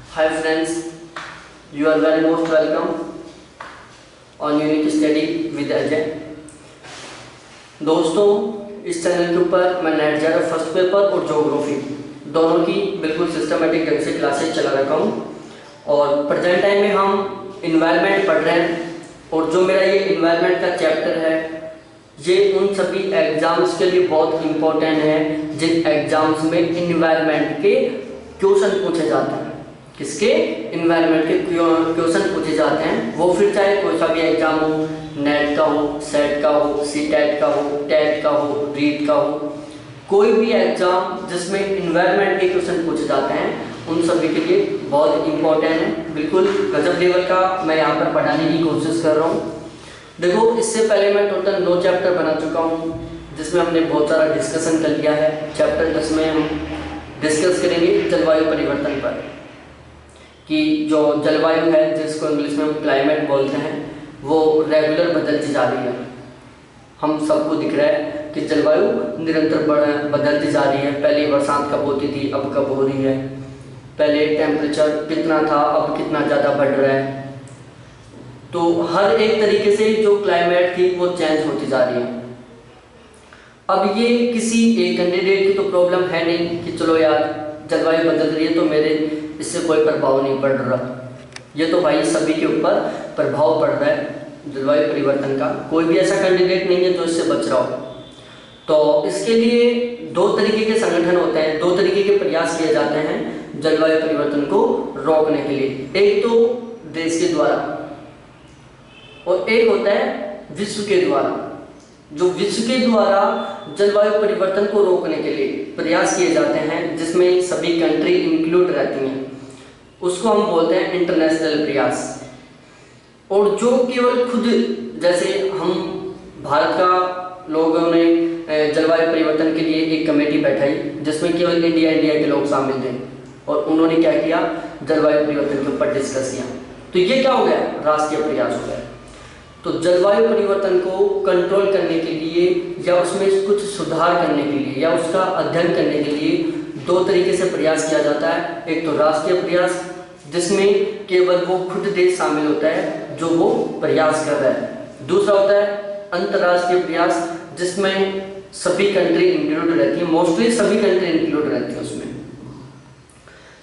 Hi friends, you are very most welcome on Unique Study with Ajay. दोस्तों, इस channel के ऊपर मैं नेट जेआरएफ फर्स्ट पेपर और ज्योग्राफी दोनों की बिल्कुल सिस्टमेटिक ढंग से क्लासेस चला रखा हूँ और प्रेजेंट टाइम में हम इन्वायरमेंट पढ़ रहे हैं। और जो मेरा ये इन्वायरमेंट का चैप्टर है ये उन सभी एग्जाम्स के लिए बहुत इम्पोर्टेंट है जिन एग्जाम्स में इन्वायरमेंट के क्वेश्चन पूछे जाते हैं। किसके? इन्वायरमेंट के क्वेश्चन पूछे जाते हैं, वो फिर चाहे कोई सा भी एग्जाम हो, नेट का हो, सेट का हो, सीटेट का हो, टेट का हो, रीट का हो, कोई भी एग्जाम जिसमें इन्वायरमेंट के क्वेश्चन पूछे जाते हैं उन सभी के लिए बहुत इम्पोर्टेंट है। बिल्कुल गजब लेवल का मैं यहाँ पर पढ़ाने की कोशिश कर रहा हूँ। देखो, इससे पहले मैं टोटल 9 चैप्टर बना चुका हूँ जिसमें हमने बहुत सारा डिस्कशन कर लिया है। चैप्टर 10 में हम डिस्कस करेंगे जलवायु परिवर्तन पर, कि जो जलवायु है जिसको इंग्लिश में हम क्लाइमेट बोलते हैं वो रेगुलर बदलती जा रही है। हम सबको दिख रहा है कि जलवायु निरंतर बदलती जा रही है। पहले बरसात कब होती थी, अब कब हो रही है। पहले टेम्परेचर कितना था, अब कितना ज़्यादा बढ़ रहा है। तो हर एक तरीके से जो क्लाइमेट थी वो चेंज होती जा रही है। अब ये किसी एक कैंडिडेट की तो प्रॉब्लम है नहीं कि चलो यार जलवायु बदल रही है तो मेरे इससे कोई प्रभाव नहीं पड़ रहा। ये तो भाई सभी के ऊपर प्रभाव पड़ रहा है जलवायु परिवर्तन का। कोई भी ऐसा कैंडिडेट नहीं है जो इससे बच रहा हो। तो इसके लिए 2 तरीके के संगठन होते हैं, 2 तरीके के प्रयास किए जाते हैं जलवायु परिवर्तन को रोकने के लिए। एक तो देश के द्वारा और एक होता है विश्व के द्वारा। जो विश्व के द्वारा जलवायु परिवर्तन को रोकने के लिए प्रयास किए जाते हैं जिसमें सभी कंट्री इंक्लूड रहती हैं, उसको हम बोलते हैं इंटरनेशनल प्रयास। और जो केवल खुद, जैसे हम भारत का लोगों ने जलवायु परिवर्तन के लिए एक कमेटी बैठाई जिसमें केवल इंडिया के लोग शामिल थे और उन्होंने क्या किया, जलवायु परिवर्तन के ऊपर डिस्कस किया। तो ये क्या हो गया, राष्ट्रीय प्रयास हो गया। तो जलवायु परिवर्तन को कंट्रोल करने के लिए या उसमें कुछ सुधार करने के लिए या उसका अध्ययन करने के लिए 2 तरीके से प्रयास किया जाता है। एक तो राष्ट्रीय प्रयास जिसमें केवल वो खुद देश शामिल होता है जो वो प्रयास कर रहा है। दूसरा होता है अंतर्राष्ट्रीय प्रयास जिसमें सभी कंट्री इंक्लूड रहती है, मोस्टली सभी कंट्री इंक्लूड रहती है उसमें।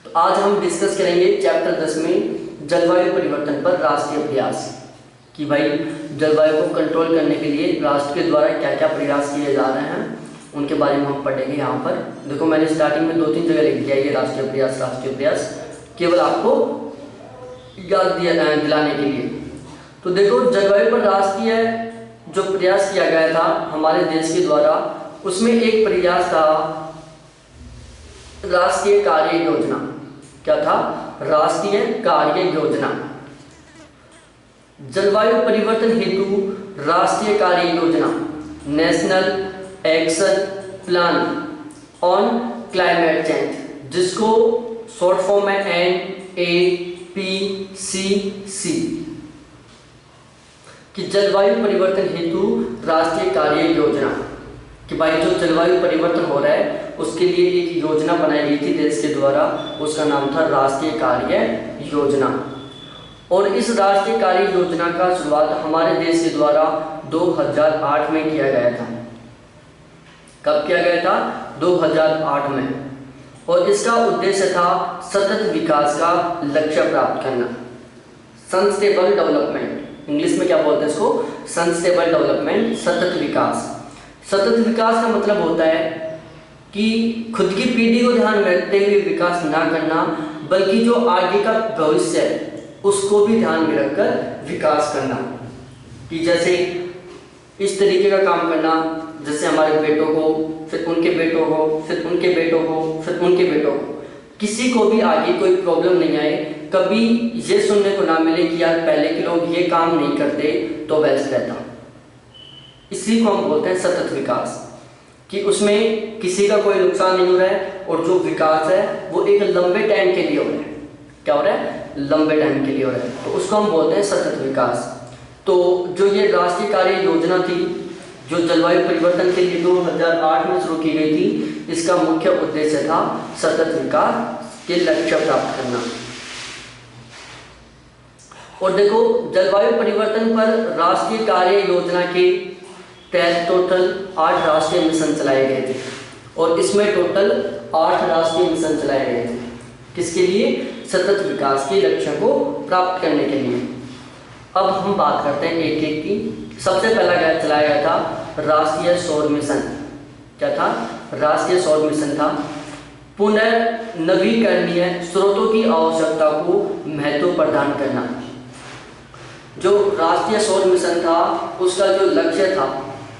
तो आज हम डिस्कस करेंगे चैप्टर 10 में जलवायु परिवर्तन पर राष्ट्रीय प्रयास, कि भाई जलवायु को कंट्रोल करने के लिए राष्ट्र के द्वारा क्या क्या प्रयास किए जा रहे हैं उनके बारे में हम पढ़ेंगे। यहाँ पर देखो, मैंने स्टार्टिंग में 2-3 जगह लिख दिया ये राष्ट्रीय प्रयास केवल आपको याद दिलाने के लिए। तो देखो, जलवायु पर राष्ट्रीय जो प्रयास किया गया था हमारे देश के द्वारा, उसमें एक प्रयास था राष्ट्रीय कार्य योजना। क्या था? राष्ट्रीय कार्य योजना। जलवायु परिवर्तन हेतु राष्ट्रीय कार्य योजना, national action plan on climate change, जिसको शॉर्ट फॉर्म में NAPCC, कि जलवायु परिवर्तन हेतु राष्ट्रीय कार्य योजना, कि भाई जो जलवायु परिवर्तन हो रहा है उसके लिए एक योजना बनाई गई थी देश के द्वारा, उसका नाम था राष्ट्रीय कार्य योजना। और इस राष्ट्रीय कार्य योजना का शुरुआत हमारे देश के द्वारा 2008 में किया गया था। कब किया गया था? 2008 में। और इसका उद्देश्य था सतत विकास का लक्ष्य प्राप्त करना, सस्टेनेबल डेवलपमेंट। इंग्लिश में क्या बोलते हैं इसको? सस्टेनेबल डेवलपमेंट, सतत विकास। सतत विकास का मतलब होता है कि खुद की पीढ़ी को ध्यान में रखते हुए विकास ना करना, बल्कि जो आगे का भविष्य है उसको भी ध्यान में रखकर विकास करना। कि जैसे इस तरीके का काम करना, जैसे हमारे बेटों को, फिर उनके बेटों को, फिर उनके बेटों को, फिर उनके बेटों को, किसी को भी आगे कोई प्रॉब्लम नहीं आए, कभी ये सुनने को ना मिले कि यार पहले के लोग ये काम नहीं करते तो बेस्ट रहता। इसी को हम बोलते हैं सतत विकास, कि उसमें किसी का कोई नुकसान नहीं हो रहा है और जो विकास है वो एक लंबे टाइम के लिए हो रहा है। क्या हो रहा है? लंबे टाइम के लिए हो रहा है, तो उसको हम बोलते हैं सतत विकास। तो जो ये राष्ट्रीय कार्य योजना थी जो जलवायु परिवर्तन के लिए 2008 में शुरू की गई थी, इसका मुख्य उद्देश्य था सतत विकास के लक्ष्य प्राप्त करना। और देखो, जलवायु परिवर्तन पर राष्ट्रीय कार्य योजना के तहत टोटल 8 राष्ट्रीय मिशन चलाए गए थे और इसमें टोटल 8 राष्ट्रीय मिशन चलाए गए थे। किसके लिए? सतत विकास के लक्ष्यों को प्राप्त करने के लिए। अब हम बात करते हैं एक एक की। सबसे पहला क्या चलाया गया था? राष्ट्रीय सौर मिशन। क्या था? राष्ट्रीय सौर मिशन था। पुनर्नवीकरणीय स्रोतों की आवश्यकता को महत्व प्रदान करना। जो राष्ट्रीय सौर मिशन था उसका जो लक्ष्य था,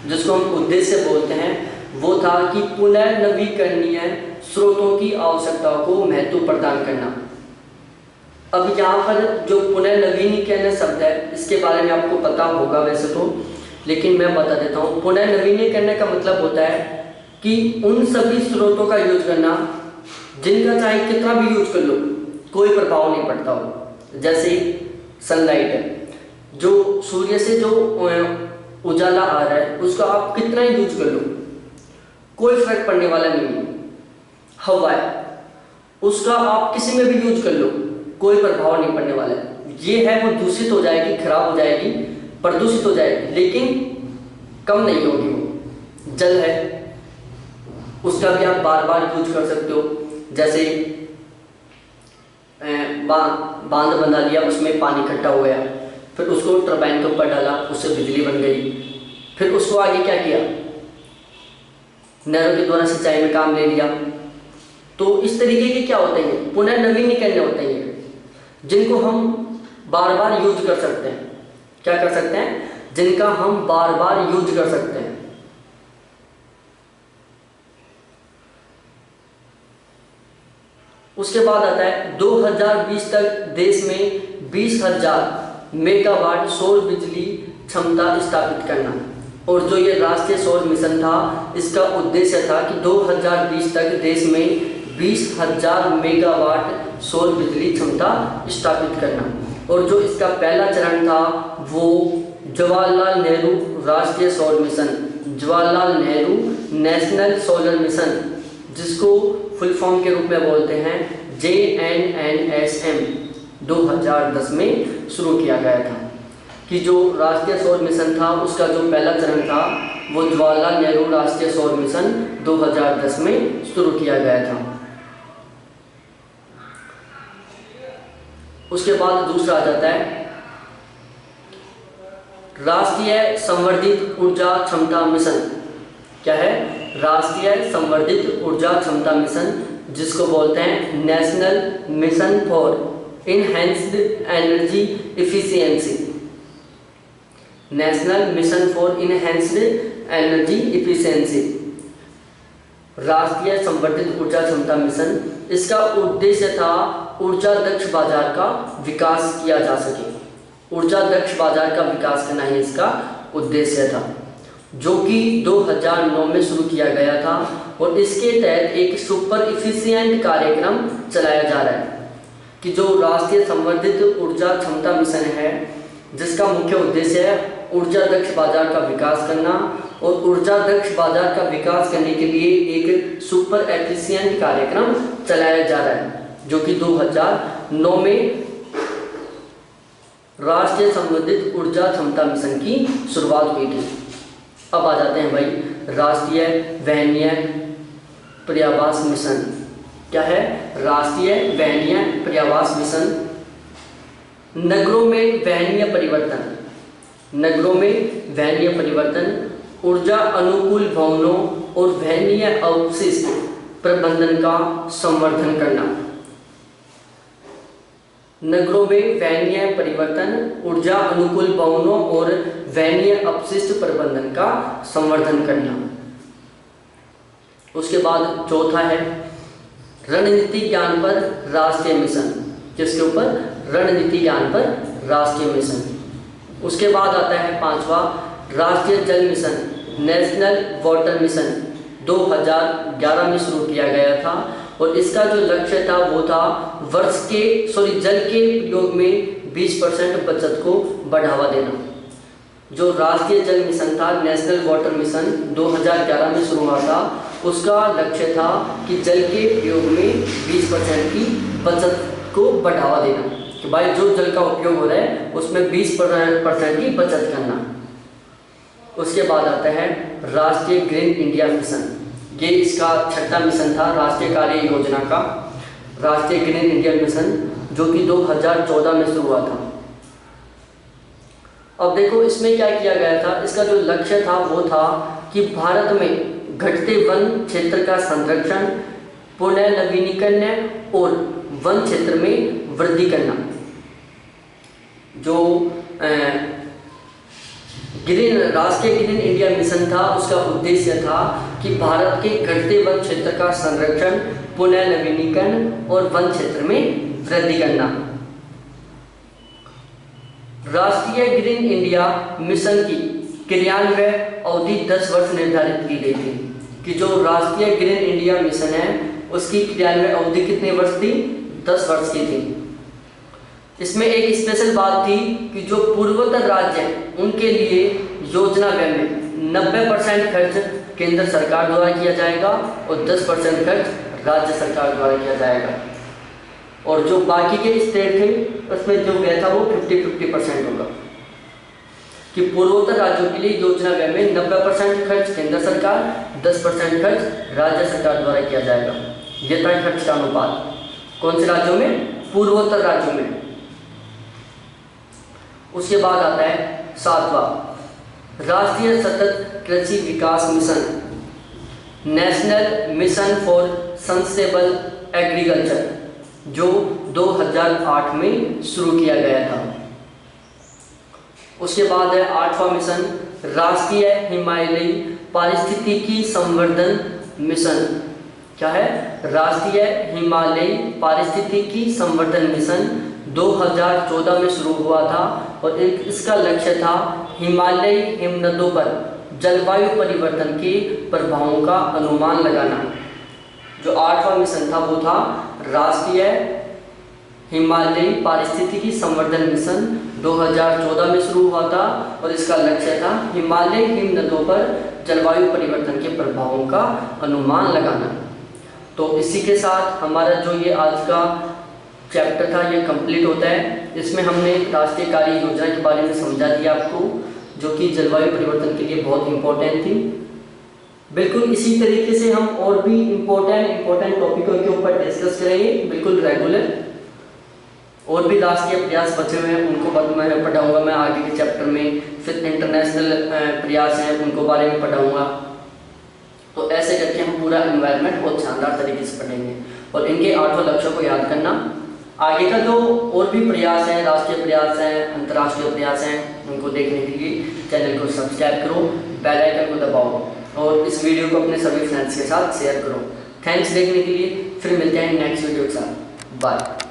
जिसको हम उद्देश्य बोलते हैं, वो था कि पुनर्नवीकरणीय स्रोतों की आवश्यकता को महत्व प्रदान करना। अब यहाँ पर जो पुनर्नवीनीकरण शब्द है, इसके बारे में आपको पता होगा वैसे तो, लेकिन मैं बता देता हूँ। पुनर्नवीनीकरण का मतलब होता है कि उन सभी स्रोतों का यूज करना जिनका चाहे कितना भी यूज कर लो कोई प्रभाव नहीं पड़ता हो। जैसे सनलाइट है, जो सूर्य से जो उजाला आ रहा है उसका आप कितना ही यूज कर लो कोई फर्क पड़ने वाला नहीं है। हवा है, उसका आप किसी में भी यूज कर लो कोई प्रभाव नहीं पड़ने वाला है। ये है वो दूषित हो जाएगी, खराब हो जाएगी, प्रदूषित हो जाएगी, लेकिन कम नहीं होगी वो। जल है, उसका भी आप बार बार यूज कर सकते हो। जैसे बांध बना लिया, उसमें पानी इकट्ठा हो गया, फिर उसको टरबाइन के ऊपर डाला, उससे बिजली बन गई। फिर उसको आगे क्या किया? नहरों के द्वारा सिंचाई में काम ले लिया। तो इस तरीके के क्या होते हैं? पुनर्नवीनीकरण होते हैं जिनको हम बार बार यूज कर सकते हैं। क्या कर सकते हैं? जिनका हम बार बार यूज कर सकते हैं। उसके बाद आता है 2020 तक देश में 20,000 मेगावाट सौर बिजली क्षमता स्थापित करना। और जो ये राष्ट्रीय सौर मिशन था, इसका उद्देश्य था कि 2020 तक देश में 20,000 मेगावाट सौर बिजली क्षमता स्थापित करना। और जो इसका पहला चरण था वो जवाहरलाल नेहरू राष्ट्रीय सौर mission, Jawaharlal Nehru national solar mission, जिसको फुल फॉर्म के रूप में बोलते हैं JNNSM, 2010 में शुरू किया गया था। कि जो राष्ट्रीय सौर मिशन था उसका जो पहला चरण था वो जवाहरलाल नेहरू राष्ट्रीय सौर मिशन 2010 में शुरू किया गया था। उसके बाद दूसरा आ जाता है राष्ट्रीय संवर्धित ऊर्जा क्षमता मिशन। क्या है? राष्ट्रीय संवर्धित ऊर्जा क्षमता मिशन, जिसको बोलते हैं national mission for enhanced energy efficiency. National mission for enhanced energy efficiency, राष्ट्रीय संवर्धित ऊर्जा क्षमता मिशन। इसका उद्देश्य था ऊर्जा दक्ष बाजार का विकास किया जा सके। ऊर्जा दक्ष बाजार का विकास करना ही इसका उद्देश्य था, जो कि 2009 में शुरू किया गया था। और इसके तहत एक सुपर इफिशिएंट कार्यक्रम चलाया जा रहा है कि जो राष्ट्रीय संवर्धित ऊर्जा क्षमता मिशन है, जिसका मुख्य उद्देश्य है ऊर्जा दक्ष बाजार का विकास करना। और ऊर्जा दक्ष बाजार का विकास करने के लिए एक सुपर एफिशिएंट कार्यक्रम चलाया जा रहा है, जो कि 2009 में राष्ट्रीय संवर्धित ऊर्जा क्षमता मिशन की शुरुआत हुई थी। अब आ जाते हैं भाई राष्ट्रीय वहनीय पर्यावास मिशन। क्या है? राष्ट्रीय वहनीय पर्यावास मिशन। नगरों में वहनीय परिवर्तन, नगरों में वहनीय परिवर्तन, ऊर्जा अनुकूल भवनों और वहनीय अवशिष्ट प्रबंधन का संवर्धन करना। नगरों में वहनीय परिवर्तन, ऊर्जा अनुकूल भवनों और वहनीय अपशिष्ट प्रबंधन का संवर्धन करना। उसके बाद चौथा है रणनीति ज्ञान पर राष्ट्रीय मिशन, जिसके ऊपर रणनीति ज्ञान पर राष्ट्रीय मिशन। उसके बाद आता है पांचवा राष्ट्रीय जल मिशन, नेशनल वाटर मिशन, 2011 में शुरू किया गया था। और इसका जो लक्ष्य था वो था जल के प्रयोग में 20% बचत को बढ़ावा देना। जो राष्ट्रीय जल मिशन था, नेशनल वाटर मिशन, 2011 में शुरू हुआ था, उसका लक्ष्य था कि जल के प्रयोग में 20% की बचत को बढ़ावा देना। कि भाई जो जल का उपयोग हो रहा है उसमें 20% की बचत करना। उसके बाद आता है राष्ट्रीय ग्रीन इंडिया मिशन। ये इसका 6ठा मिशन था राष्ट्रीय कार्य योजना का, राष्ट्रीय ग्रीन इंडिया मिशन, जो कि 2014 में शुरू हुआ था। अब देखो इसमें क्या किया गया था, इसका जो लक्ष्य था वो था कि भारत में घटते वन क्षेत्र का संरक्षण, पुनर्नवीनीकरण और वन क्षेत्र में वृद्धि करना। जो राष्ट्रीय ग्रीन इंडिया मिशन था उसका उद्देश्य था कि भारत के घटते वन क्षेत्र का संरक्षण, पुनर्नवीनीकरण और वन क्षेत्र में वृद्धि करना। राष्ट्रीय ग्रीन इंडिया मिशन की क्रियान्वयन अवधि 10 वर्ष निर्धारित की गई थी कि जो राष्ट्रीय ग्रीन इंडिया मिशन है उसकी क्रियान्वयन अवधि कितने वर्ष थी, 10 वर्ष की थी। इसमें एक स्पेशल बात थी कि जो पूर्वोत्तर राज्य हैं उनके लिए योजना व्यय में 90% खर्च केंद्र सरकार द्वारा किया जाएगा और 10% खर्च राज्य सरकार द्वारा किया जाएगा, और जो बाकी के स्टेट थे उसमें जो व्यय था वो 50-50% होगा। कि पूर्वोत्तर राज्यों के लिए योजना व्यय में 90% खर्च केंद्र सरकार, 10% खर्च राज्य सरकार द्वारा किया जाएगा। ये था खर्च का अनुपात। कौन से राज्यों में? पूर्वोत्तर राज्यों में। उसके बाद आता है 7वां राष्ट्रीय सतत कृषि विकास mission, national mission for sustainable agriculture, जो 2008 में शुरू किया गया था। उसके बाद है 8वां मिशन राष्ट्रीय हिमालयी पारिस्थितिकी संवर्धन मिशन। क्या है? राष्ट्रीय हिमालयी पारिस्थितिकी संवर्धन मिशन 2014 में शुरू हुआ था और इसका लक्ष्य था हिमालयी हिमनदों पर जलवायु परिवर्तन के प्रभावों का अनुमान लगाना। जो 8वां मिशन था वो था राष्ट्रीय हिमालयी पारिस्थितिकी संवर्धन मिशन, 2014 में शुरू हुआ था और इसका लक्ष्य था हिमालयी हिमनदों पर जलवायु परिवर्तन के प्रभावों का अनुमान लगाना। तो इसी के साथ हमारा जो ये आज का चैप्टर था ये कंप्लीट होता है। इसमें हमने राष्ट्रीय कार्य योजना के बारे में समझा दिया आपको, जो कि जलवायु परिवर्तन के लिए बहुत इंपॉर्टेंट थी। बिल्कुल इसी तरीके से हम और भी इम्पोर्टेंट टॉपिकों के ऊपर डिस्कस करेंगे बिल्कुल रेगुलर। और भी राष्ट्रीय प्रयास बचे हुए हैं उनको मैं पढ़ाऊँगा मैं आगे के चैप्टर में। फिर इंटरनेशनल प्रयास हैं उनको बारे में पढ़ाऊँगा। तो ऐसे करके हम पूरा एनवायरनमेंट बहुत शानदार तरीके से पढ़ेंगे। और इनके 8 लक्ष्यों को याद करना। आगे का जो और भी प्रयास है, राष्ट्रीय प्रयास हैं, अंतर्राष्ट्रीय प्रयास हैं, उनको देखने के लिए चैनल को सब्सक्राइब करो, बेल आइकन को दबाओ और इस वीडियो को अपने सभी फ्रेंड्स के साथ शेयर करो। थैंक्स देखने के लिए। फिर मिलते हैं नेक्स्ट वीडियो के साथ। बाय।